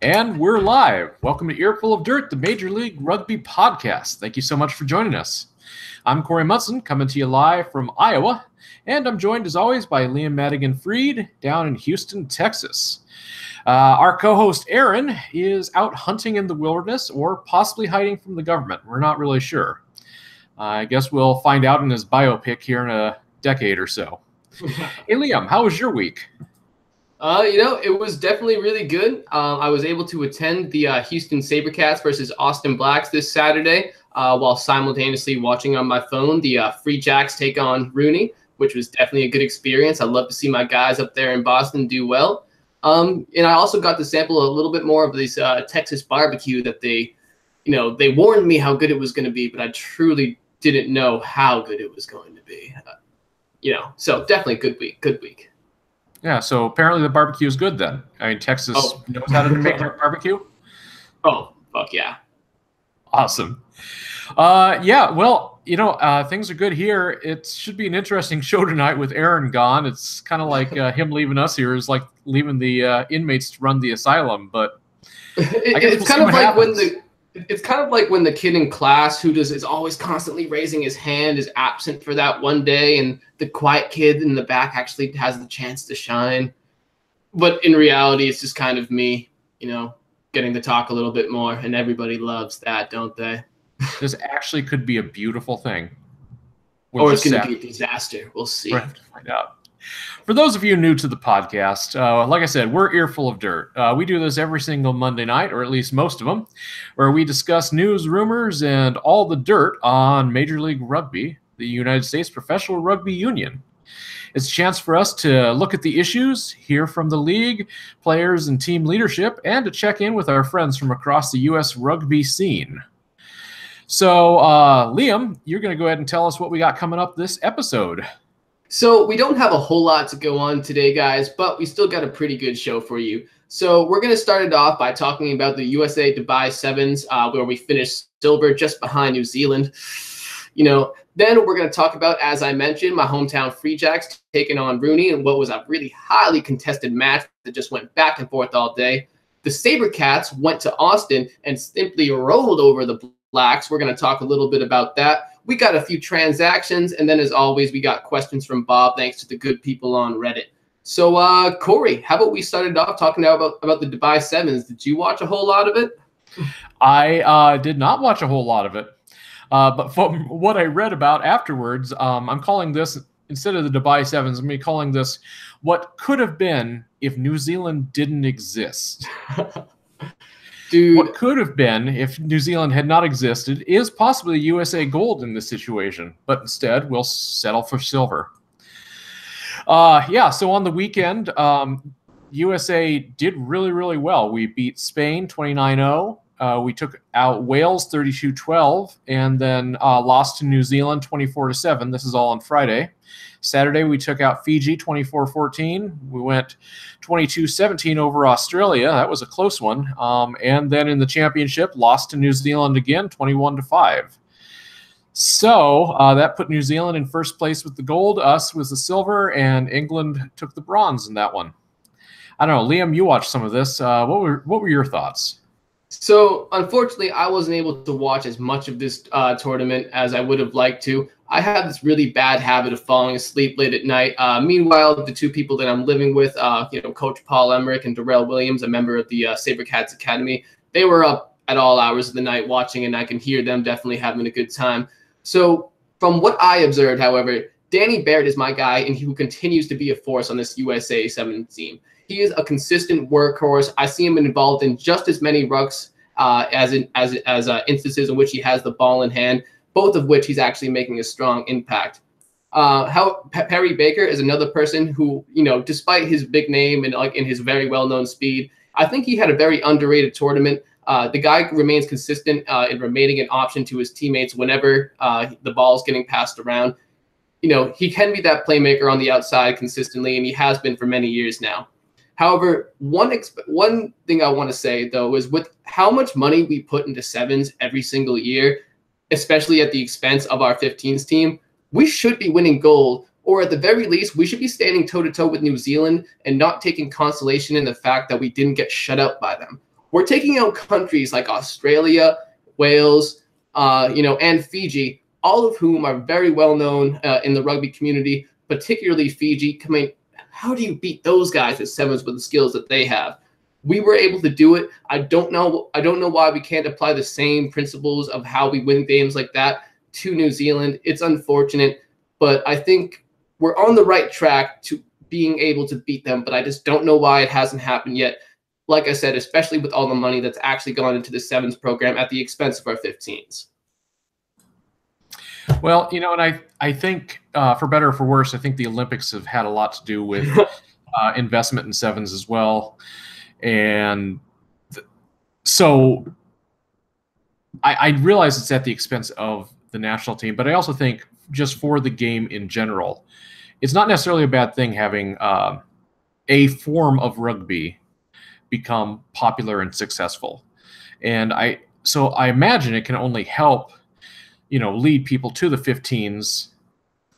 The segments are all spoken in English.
And we're live. Welcome to Earful of Dirt, the Major League Rugby podcast. Thank you so much for joining us. I'm Corey Munson, coming to you live from Iowa, and I'm joined as always by Liam Madigan-Freed down in Houston, Texas. Our co-host Aaron is out hunting in the wilderness or possibly hiding from the government. We're not really sure. I guess we'll find out in his biopic here in a decade or so. Hey, Liam, how was your week? It was definitely really good. I was able to attend the Houston Sabercats versus Austin Blacks this Saturday while simultaneously watching on my phone the Free Jacks take on RUNY, which was definitely a good experience. I love to see my guys up there in Boston do well. And I also got to sample a little bit more of this Texas barbecue that they warned me how good it was going to be, but I truly didn't know how good it was going to be. So definitely good week. Yeah, so apparently the barbecue is good then. I mean, Texas knows how to make their barbecue. Oh, fuck yeah. Awesome. Things are good here. It should be an interesting show tonight with Aaron gone. It's kind of like him leaving us here is like leaving the inmates to run the asylum, but it's kind of like when the kid in class who is always constantly raising his hand is absent for that one day, and the quiet kid in the back actually has the chance to shine. But in reality, it's just kind of me, getting to talk a little bit more, and everybody loves that, don't they? This actually could be a beautiful thing. Or it's going to be a disaster. We'll see. We're going to find out. For those of you new to the podcast, like I said, we're Earful of Dirt. We do this every single Monday night, or at least most of them, where we discuss news, rumors, and all the dirt on Major League Rugby, the United States Professional Rugby Union. It's a chance for us to look at the issues, hear from the league, players, and team leadership, and to check in with our friends from across the U.S. rugby scene. So, Liam, you're going to go ahead and tell us what we got coming up this episode. So we don't have a whole lot to go on today, guys, but we still got a pretty good show for you. So we're going to start it off by talking about the USA Dubai Sevens, where we finished silver just behind New Zealand. Then we're going to talk about, as I mentioned, my hometown Free Jacks taking on RUNY in what was a really highly contested match that just went back and forth all day. The Sabercats went to Austin and simply rolled over the Blacks. We're going to talk a little bit about that. We got a few transactions, and then as always, we got questions from Bob, thanks to the good people on Reddit. So, Corey, how about we started off talking now about the Dubai Sevens? Did you watch a whole lot of it? I did not watch a whole lot of it, but from what I read about afterwards, I'm calling this, instead of the Dubai Sevens, I'm calling this what could have been if New Zealand didn't exist. Dude. What could have been if New Zealand had not existed is possibly USA gold in this situation, but instead we'll settle for silver. So on the weekend, USA did really, really well. We beat Spain 29-0. We took out Wales 32-12, and then lost to New Zealand 24-7. This is all on Friday. Saturday, we took out Fiji 24-14. We went 22-17 over Australia. That was a close one. And then in the championship, lost to New Zealand again, 21-5. So that put New Zealand in first place with the gold, us with the silver, and England took the bronze in that one. I don't know, Liam, you watched some of this. What were your thoughts? So, unfortunately, I wasn't able to watch as much of this tournament as I would have liked to. I have this really bad habit of falling asleep late at night. Meanwhile, the two people that I'm living with, Coach Paul Emmerich and Darrell Williams, a member of the Sabercats Academy, they were up at all hours of the night watching, and I can hear them definitely having a good time. So, from what I observed, however, Danny Baird is my guy, and who continues to be a force on this USA 7 team. He is a consistent workhorse. I see him involved in just as many rucks as instances in which he has the ball in hand, both of which he's actually making a strong impact. Perry Baker is another person who, despite his big name and in his very well-known speed, I think he had a very underrated tournament. The guy remains consistent in remaining an option to his teammates whenever the ball is getting passed around. He can be that playmaker on the outside consistently, and he has been for many years now. However, one thing I want to say, though, is with how much money we put into sevens every single year, especially at the expense of our 15s team, we should be winning gold, or at the very least, we should be standing toe-to-toe with New Zealand and not taking consolation in the fact that we didn't get shut out by them. we're taking out countries like Australia, Wales, and Fiji, all of whom are very well known in the rugby community, particularly Fiji. How do you beat those guys at sevens with the skills that they have? We were able to do it. I don't know why we can't apply the same principles of how we win games like that to New Zealand. It's unfortunate, but I think we're on the right track to being able to beat them, but I just don't know why it hasn't happened yet. Like I said, especially with all the money that's actually gone into the sevens program at the expense of our 15s. Well, and I think for better or for worse, I think the Olympics have had a lot to do with investment in sevens as well. And so I realize it's at the expense of the national team, but I also think just for the game in general, it's not necessarily a bad thing having a form of rugby become popular and successful. And so I imagine it can only help, lead people to the 15s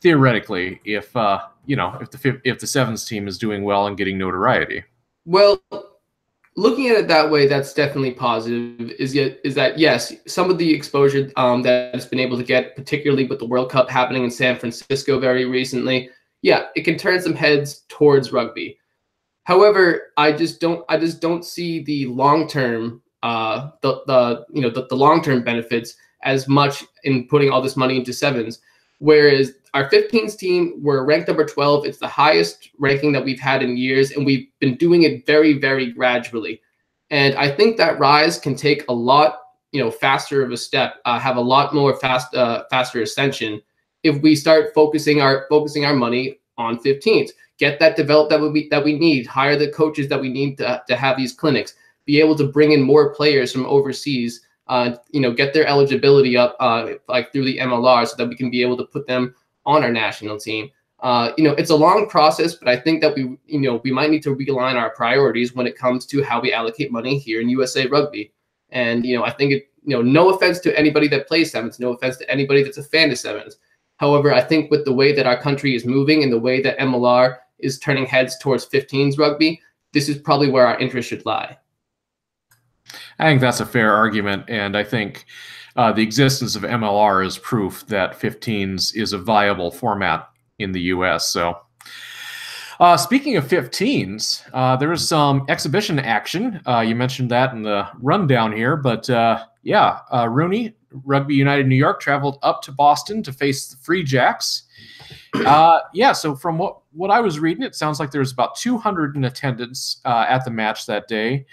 theoretically if the sevens team is doing well and getting notoriety. Well, looking at it that way, that's definitely positive. Is that yes, some of the exposure that it's been able to get, particularly with the World Cup happening in San Francisco very recently, yeah, it can turn some heads towards rugby. However, I just don't see the long-term the long-term benefits as much in putting all this money into sevens. Whereas our 15s team, we're ranked number 12. It's the highest ranking that we've had in years, and we've been doing it very, very gradually. And I think that rise can take a lot, faster of a step, have a lot more faster ascension if we start focusing our money on 15s. Get that developed that we need, hire the coaches that we need to have these clinics, be able to bring in more players from overseas, get their eligibility up like through the MLR so that we can be able to put them on our national team. It's a long process, but I think that we might need to realign our priorities when it comes to how we allocate money here in USA Rugby. And, I think no offense to anybody that plays sevens, no offense to anybody that's a fan of sevens. However, I think with the way that our country is moving and the way that MLR is turning heads towards 15s rugby, this is probably where our interest should lie. I think that's a fair argument, and I think the existence of MLR is proof that 15s is a viable format in the U.S. So, speaking of 15s, there was some exhibition action. You mentioned that in the rundown here, but RUNY, Rugby United New York, traveled up to Boston to face the Free Jacks. So from what I was reading, it sounds like there was about 200 in attendance at the match that day.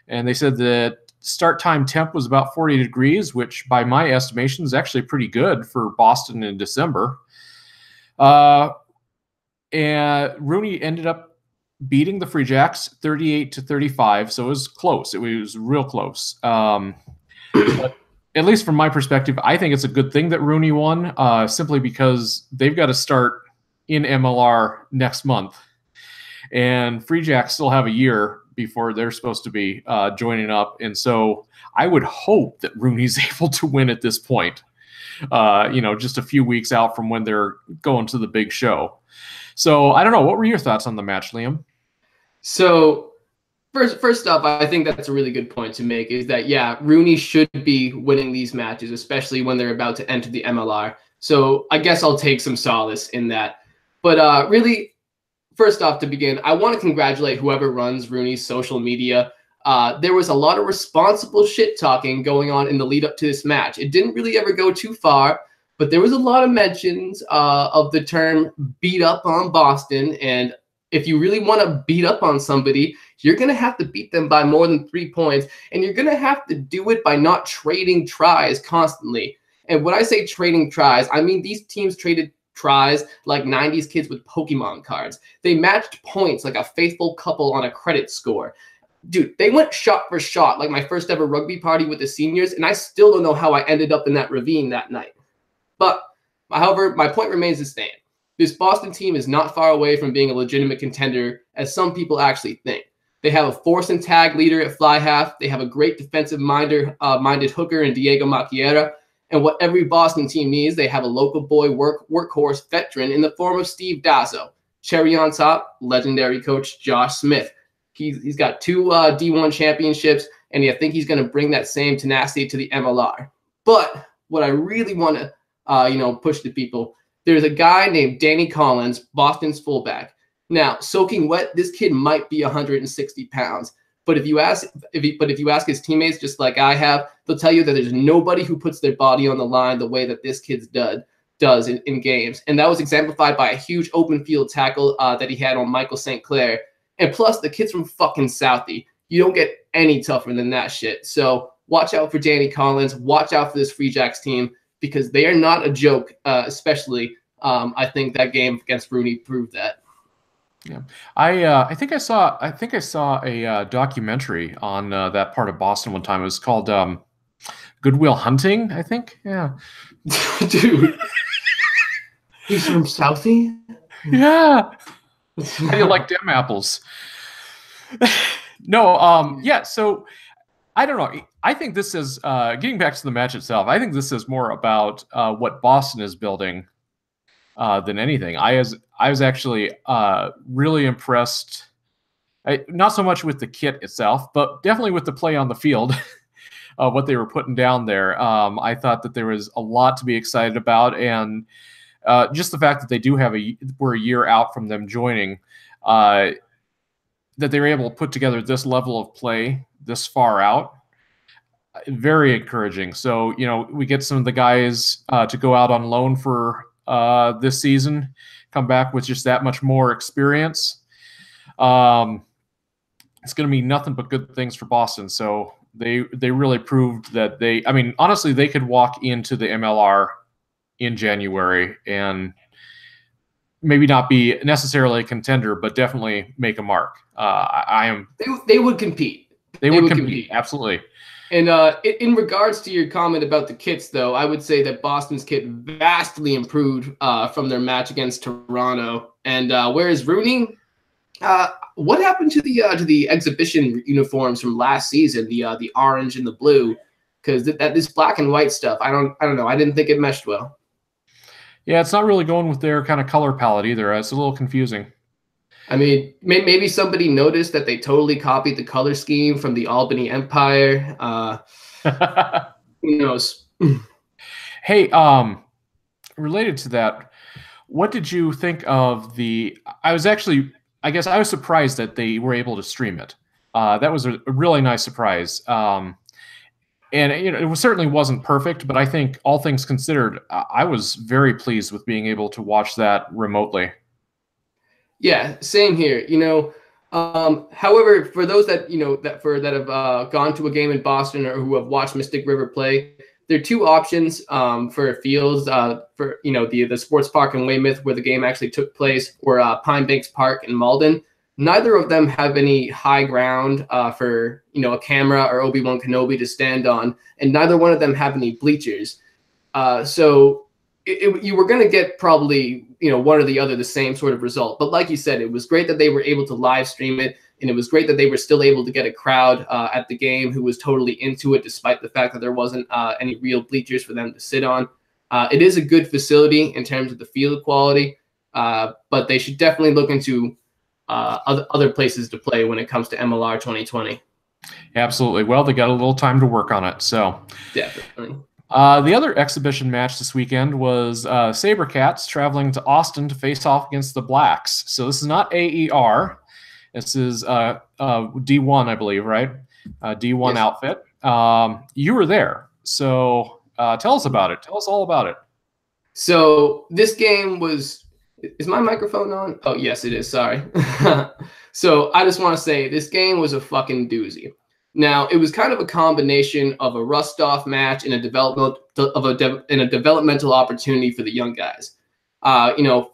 And they said that start time temp was about 40 degrees, which by my estimation is actually pretty good for Boston in December. And RUNY ended up beating the Free Jacks 38-35, so it was close. It was real close. But at least from my perspective, I think it's a good thing that RUNY won, simply because they've got to start in MLR next month. And Free Jacks still have a year before they're supposed to be joining up. And so I would hope that RUNY's able to win at this point, just a few weeks out from when they're going to the big show. So I don't know. What were your thoughts on the match, Liam? So First off, I think that's a really good point to make, is that, RUNY should be winning these matches, especially when they're about to enter the MLR. So I guess I'll take some solace in that. But really, first off, to begin, I want to congratulate whoever runs RUNY's social media. There was a lot of responsible shit talking going on in the lead up to this match. It didn't really ever go too far, but there was a lot of mentions of the term beat up on Boston. And if you really want to beat up on somebody, you're going to have to beat them by more than 3 points. And you're going to have to do it by not trading tries constantly. And when I say trading tries, I mean these teams traded tries like 90s kids with Pokemon cards. They matched points like a faithful couple on a credit score. Dude, they went shot for shot like my first ever rugby party with the seniors, and I still don't know how I ended up in that ravine that night. But, however, my point remains the same. This Boston team is not far away from being a legitimate contender, as some people actually think. They have a force and tag leader at fly half. They have a great defensive-minded hooker in Diego Macchiera. And what every Boston team needs, they have a local boy workhorse veteran in the form of Steve Dasso. Cherry on top, legendary coach Josh Smith. He's got 2 D1 championships, and I think he's going to bring that same tenacity to the MLR. But what I really want to, push to people, there's a guy named Danny Collins, Boston's fullback. Now, soaking wet, this kid might be 160 pounds. But if you ask his teammates, just like I have, they'll tell you that there's nobody who puts their body on the line the way that this kid does in games. And that was exemplified by a huge open field tackle that he had on Michael St. Clair. And plus, the kid's from fucking Southie. You don't get any tougher than that shit. So watch out for Danny Collins. Watch out for this Free Jacks team, because they are not a joke, especially I think that game against RUNY proved that. Yeah, I think I saw a documentary on that part of Boston one time. It was called Good Will Hunting, I think. Yeah, dude, he's from Southie. Yeah, how do you like them apples? No, yeah. So I don't know. I think this is getting back to the match itself. I think this is more about what Boston is building than anything. I was actually really impressed, not so much with the kit itself, but definitely with the play on the field, what they were putting down there. I thought that there was a lot to be excited about, and just the fact that they do have we're a year out from them joining, that they were able to put together this level of play this far out, very encouraging. So, we get some of the guys to go out on loan for this season, come back with just that much more experience. It's going to be nothing but good things for Boston. So they really proved that honestly, they could walk into the MLR in January and maybe not be necessarily a contender, but definitely make a mark. They would compete. They would compete. Absolutely. And in regards to your comment about the kits, though, I would say that Boston's kit vastly improved from their match against Toronto. And whereas RUNY, what happened to the exhibition uniforms from last season, the orange and the blue? Because this black and white stuff, I don't know. I didn't think it meshed well. Yeah, it's not really going with their kind of color palette either. It's a little confusing. I mean, maybe somebody noticed that they totally copied the color scheme from the Albany Empire. Who knows? Hey, related to that, what did you think of I was surprised that they were able to stream it. That was a really nice surprise. And it certainly wasn't perfect, but I think all things considered, I was very pleased with being able to watch that remotely. Yeah, same here. However, for those that that have gone to a game in Boston or who have watched Mystic River play, there are two options for fields for the Sports Park in Weymouth, where the game actually took place, or Pine Banks Park in Malden. Neither of them have any high ground for a camera or Obi-Wan Kenobi to stand on, and neither one of them have any bleachers. So you were going to get probably one or the other, the same sort of result. But like you said, it was great that they were able to live stream it, and it was great that they were still able to get a crowd at the game who was totally into it, despite the fact that there wasn't any real bleachers for them to sit on. It is a good facility in terms of the field quality, but they should definitely look into other places to play when it comes to MLR 2020. Absolutely. Well, they got a little time to work on it, so definitely. The other exhibition match this weekend was Sabercats traveling to Austin to face off against the Blacks. So this is not AER. This is D1, I believe, right? D1 yes. Outfit. You were there. So tell us about it. Tell us all about it. So this game was... Is my microphone on? Oh, yes, it is. Sorry. So I just want to say this game was a fucking doozy. Now, it was kind of a combination of a rust-off match and a developmental opportunity for the young guys.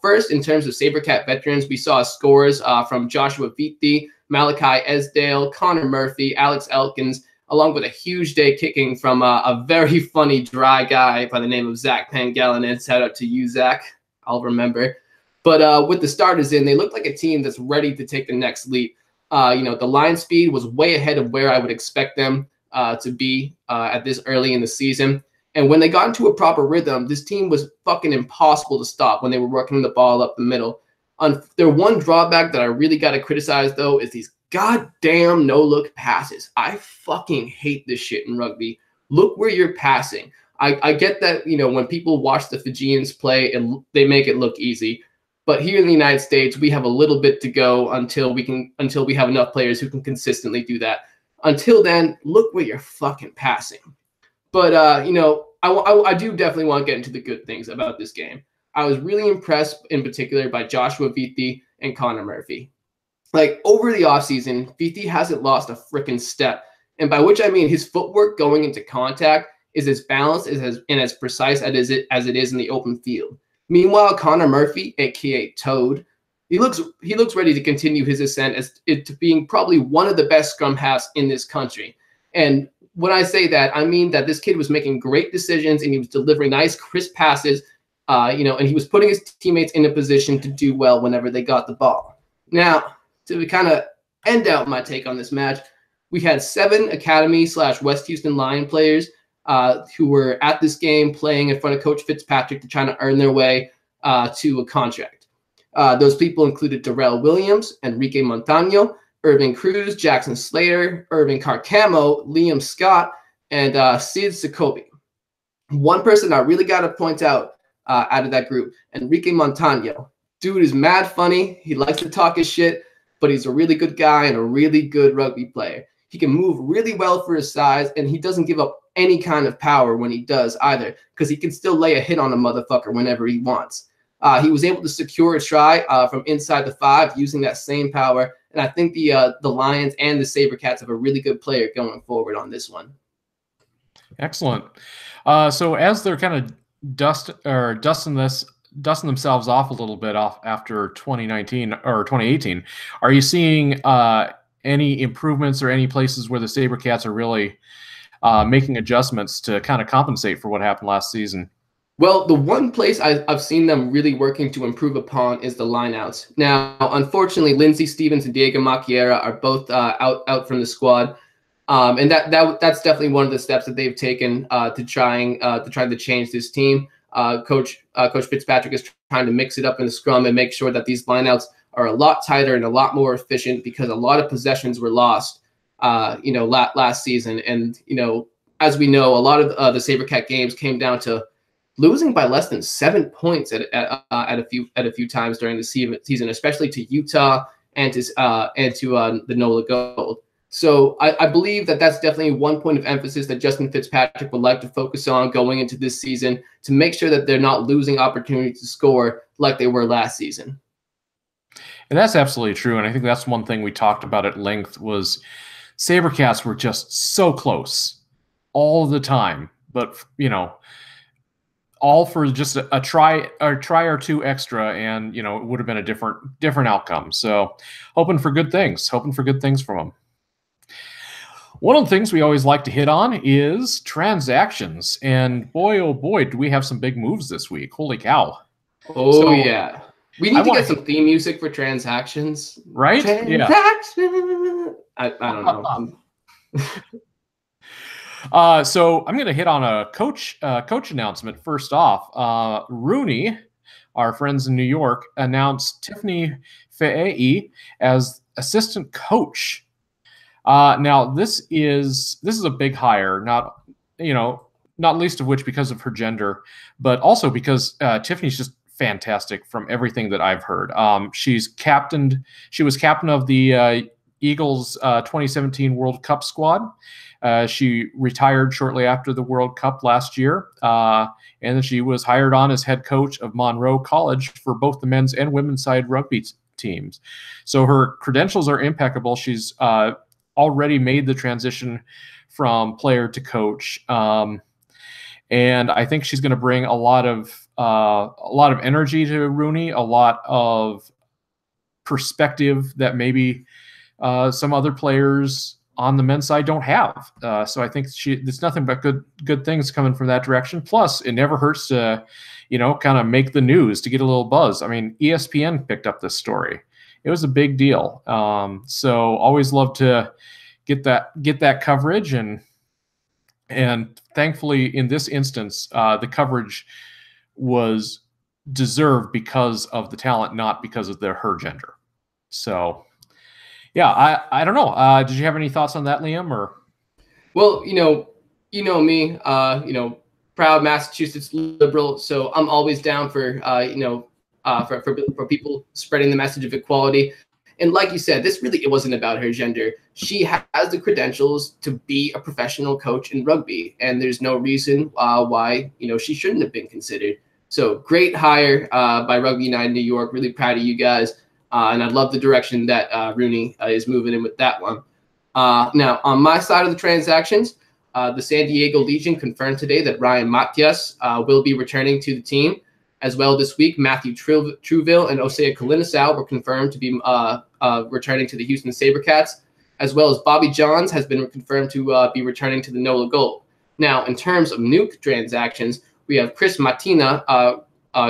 First, in terms of Sabercat veterans, we saw scores from Joshua Vitti, Malachi Esdale, Connor Murphy, Alex Elkins, along with a huge day kicking from a very funny dry guy by the name of Zach Pangalanin. Shout out to you, Zach. I'll remember. But with the starters in, they looked like a team that's ready to take the next leap. The line speed was way ahead of where I would expect them to be at this early in the season. And when they got into a proper rhythm, this team was fucking impossible to stop when they were working the ball up the middle. Their one drawback that I really got to criticize, though, is these goddamn no-look passes. I fucking hate this shit in rugby. Look where you're passing. I get that, when people watch the Fijians play, and they make it look easy. But here in the United States, we have a little bit to go until we have enough players who can consistently do that. Until then, look where you're fucking passing. But, I do definitely want to get into the good things about this game. I was really impressed in particular by Joshua Viti and Connor Murphy. Like, over the offseason, Viti hasn't lost a freaking step. And by which I mean his footwork going into contact is as balanced and as precise as it is in the open field. Meanwhile, Connor Murphy, aka Toad, he looks ready to continue his ascent to being probably one of the best scrum halves in this country. And when I say that, I mean that this kid was making great decisions and he was delivering nice, crisp passes, and he was putting his teammates in a position to do well whenever they got the ball. Now, to kind of end out my take on this match, we had 7 Academy/West Houston Lion players who were at this game playing in front of Coach Fitzpatrick to try to earn their way to a contract. Those people included Darrell Williams, Enrique Montano, Irving Cruz, Jackson Slater, Irving Carcamo, Liam Scott, and Sid Sekobi. One person I really got to point out of that group, Enrique Montano. Dude is mad funny. He likes to talk his shit, but he's a really good guy and a really good rugby player. He can move really well for his size, and he doesn't give up any kind of power when he does either, because he can still lay a hit on a motherfucker whenever he wants. He was able to secure a try from inside the 5 using that same power, and I think the Lions and the Sabercats have a really good player going forward on this one. Excellent. So as they're kind of dusting themselves off a little bit after 2019 or 2018, are you seeing any improvements or any places where the Sabercats are really making adjustments to kind of compensate for what happened last season? Well, the one place I've seen them really working to improve upon is the lineouts. Now, unfortunately, Lindsey Stevens and Diego Macchiera are both out from the squad, and that's definitely one of the steps that they've taken to try to change this team. Coach Fitzpatrick is trying to mix it up in the scrum and make sure that these lineouts are a lot tighter and a lot more efficient, because a lot of possessions were lost, last season. And, as we know, a lot of the Sabercat games came down to losing by less than 7 points at a few times during the season, especially to Utah and to the NOLA Gold. So I believe that that's definitely one point of emphasis that Justin Fitzpatrick would like to focus on going into this season, to make sure that they're not losing opportunities to score like they were last season. And that's absolutely true. And I think that's one thing we talked about at length was Sabercats were just so close all the time. But, all for just a try or two extra, and, it would have been a different outcome. So hoping for good things from them. One of the things we always like to hit on is transactions. And boy, oh boy, do we have some big moves this week. Holy cow. Oh, yeah. We need to get some theme music for transactions. Right? Transaction. Yeah. I don't know. So I'm going to hit on a coach announcement first off. RUNY, our friends in New York, announced Tiffany Fe'ei as assistant coach. Now this is a big hire, not least of which because of her gender, but also because Tiffany's just fantastic from everything that I've heard. She was captain of the Eagles 2017 World Cup squad. She retired shortly after the World Cup last year, and then she was hired on as head coach of Monroe College for both the men's and women's side rugby teams. So her credentials are impeccable. She's already made the transition from player to coach, and I think she's going to bring a lot of energy to RUNY, a lot of perspective that maybe some other players on the men's side don't have. So I think there's nothing but good things coming from that direction. Plus, it never hurts to, kind of make the news, to get a little buzz. I mean, ESPN picked up this story. It was a big deal. So always love to get that coverage, and thankfully in this instance, the coverage was deserved because of the talent, not because of her gender. So Yeah, I don't know. Did you have any thoughts on that, Liam? Or Well, you know me, proud Massachusetts liberal, so I'm always down for for people spreading the message of equality. And like you said, this really, it wasn't about her gender. She has the credentials to be a professional coach in rugby, and there's no reason why she shouldn't have been considered. So great hire by Rugby United New York. Really proud of you guys, and I love the direction that RUNY is moving in with that one. Now, on my side of the transactions, the San Diego Legion confirmed today that Ryan Matias will be returning to the team. As well this week, Matthew Truville and Osea Kalinisau were confirmed to be returning to the Houston Sabercats, as well as Bobby Johns has been confirmed to be returning to the NOLA Gold. Now, in terms of new transactions, we have Chris Matina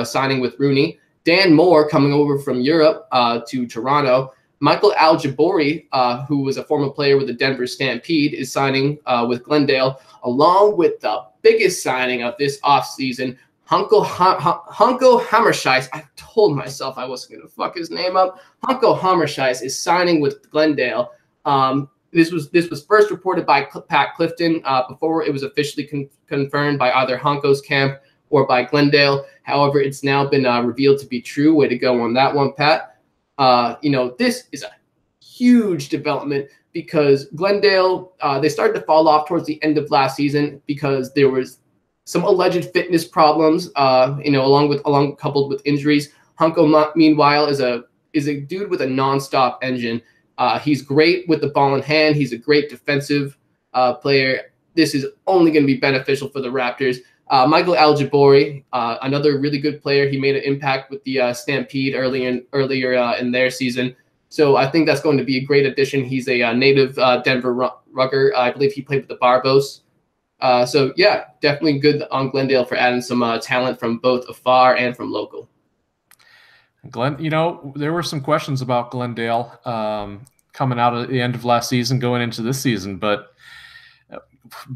signing with RUNY, Dan Moore coming over from Europe to Toronto, Michael Aljabori, who was a former player with the Denver Stampede, is signing with Glendale, along with the biggest signing of this offseason, Hunko Hammerscheis. I told myself I wasn't going to fuck his name up. Hunko Hammerscheis is signing with Glendale. This was first reported by Pat Clifton before it was officially confirmed by either Hunko's camp or by Glendale. However, it's now been revealed to be true. Way to go on that one, Pat. This is a huge development because Glendale, they started to fall off towards the end of last season because there was some alleged fitness problems, along coupled with injuries. Hunko, meanwhile, is a dude with a nonstop engine. He's great with the ball in hand. He's a great defensive player. This is only going to be beneficial for the Raptors. Michael Aljabori, another really good player. He made an impact with the Stampede earlier in their season. So I think that's going to be a great addition. He's a native Denver Rugger. I believe he played with the Barbos. So yeah, definitely good on Glendale for adding some talent from both afar and from local. There were some questions about Glendale coming out at the end of last season, going into this season, but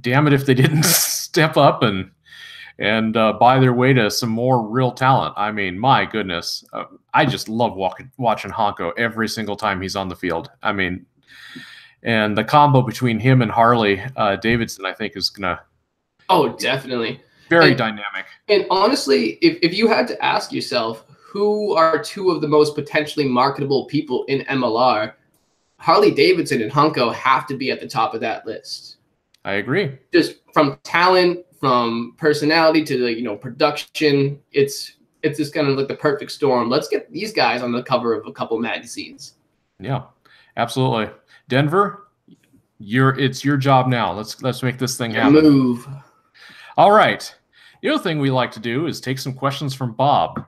damn it if they didn't step up and buy their way to some more real talent. I mean, my goodness, I just love watching Honko every single time he's on the field. I mean, and the combo between him and Harley Davidson, I think, is going to... Oh, definitely. Very dynamic. And honestly, if you had to ask yourself, who are two of the most potentially marketable people in MLR, Harley Davidson and Honko have to be at the top of that list. I agree. Just from talent, from personality to the production, it's just kind of like the perfect storm. Let's get these guys on the cover of a couple magazines. Yeah, absolutely. Denver, it's your job now. Let's make this thing happen. Move. All right. The other thing we like to do is take some questions from Bob.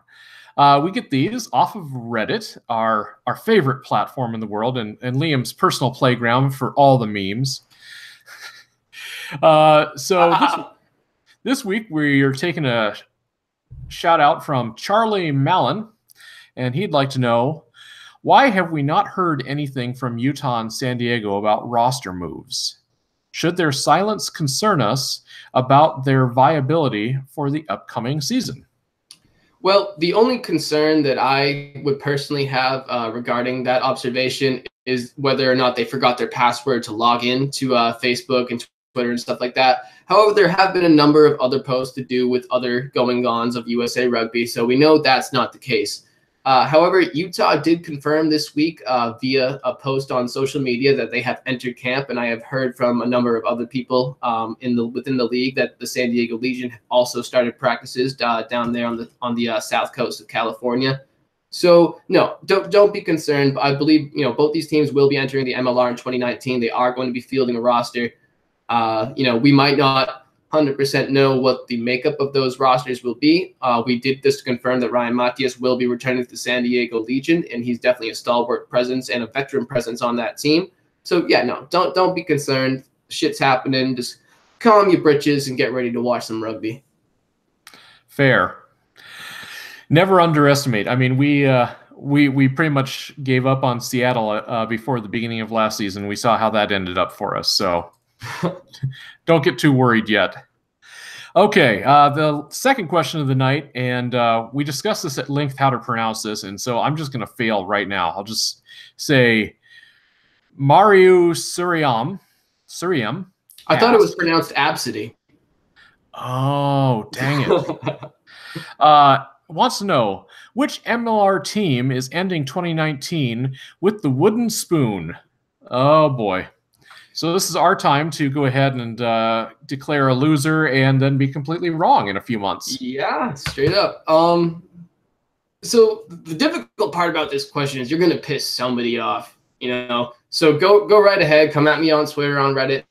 We get these off of Reddit, our favorite platform in the world, and Liam's personal playground for all the memes. This week we are taking a shout out from Charlie Mallon, and he'd like to know, why have we not heard anything from Utah and San Diego about roster moves? Should their silence concern us about their viability for the upcoming season? Well, the only concern that I would personally have regarding that observation is whether or not they forgot their password to log in to Facebook and Twitter and stuff like that. However, there have been a number of other posts to do with other going-ons of USA Rugby, so we know that's not the case. However, Utah did confirm this week via a post on social media that they have entered camp, and I have heard from a number of other people within the league that the San Diego Legion also started practices down there on the south coast of California. So no, don't be concerned. I believe both these teams will be entering the MLR in 2019. They are going to be fielding a roster. We might not 100% know what the makeup of those rosters will be. We did just confirm that Ryan Matias will be returning to the San Diego Legion, and he's definitely a stalwart presence and a veteran presence on that team. So yeah, no, don't be concerned. Shit's happening. Just calm your britches and get ready to watch some rugby. Fair. Never underestimate. I mean, we pretty much gave up on Seattle before the beginning of last season. We saw how that ended up for us, so don't get too worried yet. Okay, the second question of the night, and we discussed this at length how to pronounce this, and so I'm just going to fail right now. I'll just say Mario Suriam. I thought it was pronounced Absidy. Oh, dang it. Wants to know, which MLR team is ending 2019 with the wooden spoon? Oh, boy. So this is our time to go ahead and declare a loser and then be completely wrong in a few months. Yeah, straight up. So the difficult part about this question is you're going to piss somebody off, So go right ahead. Come at me on Twitter, on Reddit.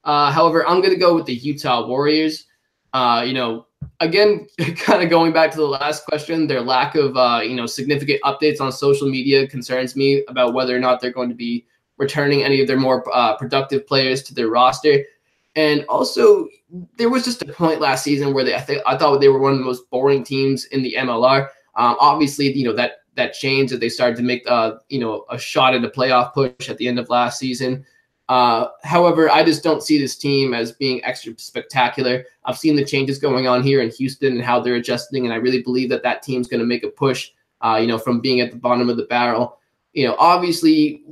However, I'm going to go with the Utah Warriors. Again, kind of going back to the last question, their lack of, significant updates on social media concerns me about whether or not they're going to be returning any of their more productive players to their roster. And also, there was just a point last season where I thought they were one of the most boring teams in the MLR. Obviously, that changed that they started to make, a shot at a playoff push at the end of last season. However, I just don't see this team as being extra spectacular. I've seen the changes going on here in Houston and how they're adjusting, and I really believe that team's going to make a push, from being at the bottom of the barrel. Obviously,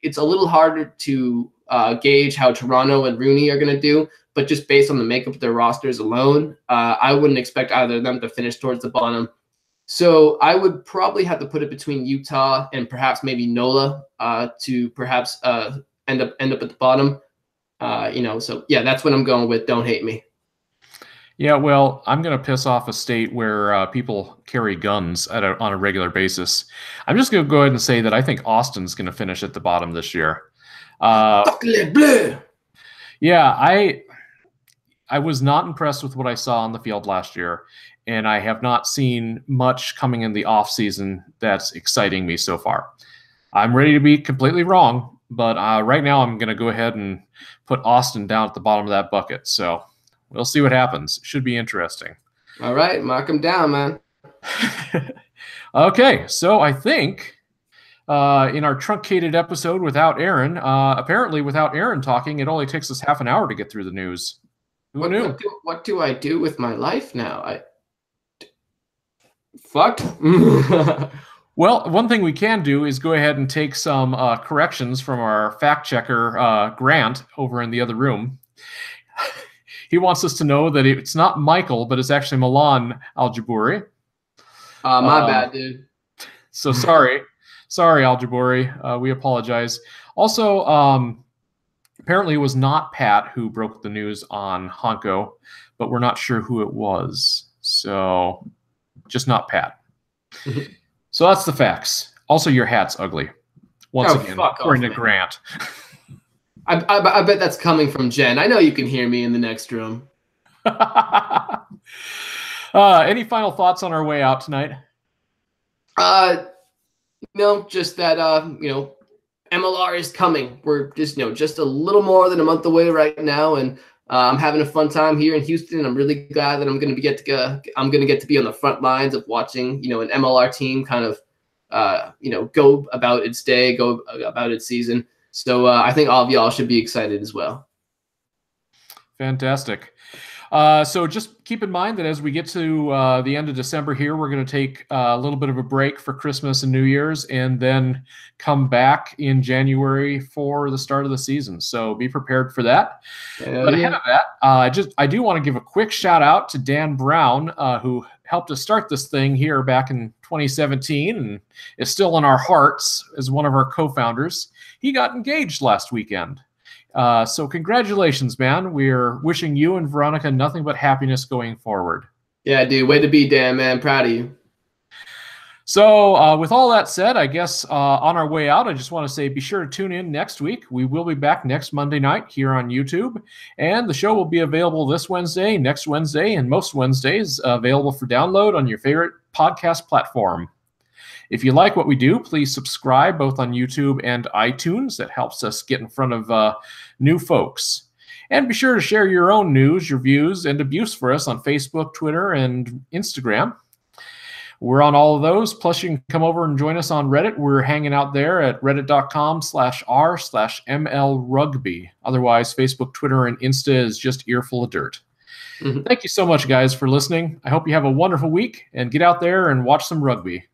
it's a little harder to gauge how Toronto and RUNY are going to do, but just based on the makeup of their rosters alone, I wouldn't expect either of them to finish towards the bottom. So I would probably have to put it between Utah and perhaps maybe NOLA to perhaps end up at the bottom. So yeah, that's what I'm going with. Don't hate me. Yeah, well, I'm going to piss off a state where people carry guns on a regular basis. I'm just going to go ahead and say that I think Austin's going to finish at the bottom this year. Yeah, I was not impressed with what I saw on the field last year, and I have not seen much coming in the offseason that's exciting me so far. I'm ready to be completely wrong, but right now I'm going to go ahead and put Austin down at the bottom of that bucket. So we'll see what happens. Should be interesting. All right, mark him down, man. Okay, so I think in our truncated episode without Aaron, apparently without Aaron talking, it only takes us half an hour to get through the news. Who knew? What do I do with my life now? Fucked. Well, one thing we can do is go ahead and take some corrections from our fact checker, Grant, over in the other room. He wants us to know that it's not Michael, but it's actually Milan Al-Jabouri. My bad, dude. So sorry, Al-Jabouri. We apologize. Also, apparently it was not Pat who broke the news on Honko, but we're not sure who it was. So just not Pat. So that's the facts. Also, your hat's ugly. Once again, according to Grant. I bet that's coming from Jen. I know you can hear me in the next room. Any final thoughts on our way out tonight? No, just that MLR is coming. We're just a little more than a month away right now, and I'm having a fun time here in Houston. I'm really glad that I'm going to get to be on the front lines of watching an MLR team kind of go about its day, go about its season. So I think all of y'all should be excited as well. Fantastic. So just keep in mind that as we get to the end of December here, we're going to take a little bit of a break for Christmas and New Year's, and then come back in January for the start of the season. So be prepared for that. But ahead of that, I do want to give a quick shout out to Dan Brown, who helped us start this thing here back in 2017 and is still in our hearts as one of our co-founders. He got engaged last weekend. So congratulations, man. We're wishing you and Veronica nothing but happiness going forward. Yeah, dude. Way to be, Dan, man. Proud of you. So with all that said, I guess on our way out, I just want to say be sure to tune in next week. We will be back next Monday night here on YouTube. And the show will be available this Wednesday, next Wednesday, and most Wednesdays available for download on your favorite podcast platform. If you like what we do, please subscribe both on YouTube and iTunes. That helps us get in front of new folks. And be sure to share your own news, your views, and abuse for us on Facebook, Twitter, and Instagram. We're on all of those. Plus, you can come over and join us on Reddit. We're hanging out there at reddit.com/r/MLRugby. Otherwise, Facebook, Twitter, and Insta is just earful of dirt. Thank you so much, guys, for listening. I hope you have a wonderful week, and get out there and watch some rugby.